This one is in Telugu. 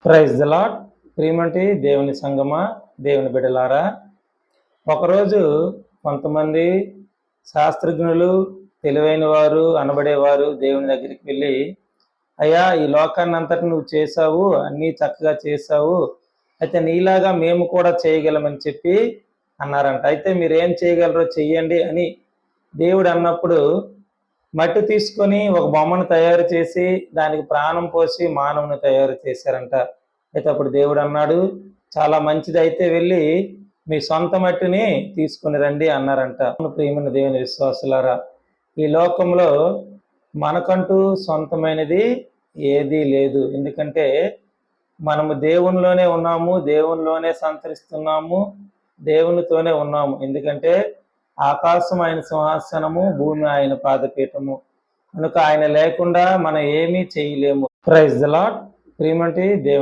Praise the lord. ప్రియమంటి దేవుని సంగమా, దేవుని బిడ్డలారా, ఒకరోజు కొంతమంది శాస్త్రజ్ఞులు, తెలివైన వారు అనబడేవారు దేవుని దగ్గరికి వెళ్ళి, అయ్యా, ఈ లోకాన్ని అంతటి నువ్వు చేశావు, అన్నీ చక్కగా చేశావు, అయితే నీలాగా మేము కూడా చేయగలమని చెప్పి అన్నారంట. అయితే మీరేం చేయగలరో చెయ్యండి అని దేవుడు అన్నప్పుడు మట్టి తీసుకొని ఒక బొమ్మను తయారు చేసి దానికి ప్రాణం పోసి మానవుని తయారు చేశారంట. అయితే అప్పుడు దేవుడు అన్నాడు, చాలా మంచిది, అయితే వెళ్ళి మీ సొంత మట్టిని తీసుకుని రండి అన్నారంట. ప్రియమైన దేవుని విశ్వాసులారా, ఈ లోకంలో మనకంటూ సొంతమైనది ఏదీ లేదు. ఎందుకంటే మనము దేవునిలోనే ఉన్నాము, దేవునిలోనే సంతరిస్తున్నాము, దేవునితోనే ఉన్నాము. ఎందుకంటే ఆకాశం ఆయన సింహాసనము, భూమి ఆయన పాదపీఠము కనుక ఆయన లేకుండా మనం ఏమీ చేయలేము. Praise the lord. ప్రియమంటి దేవుని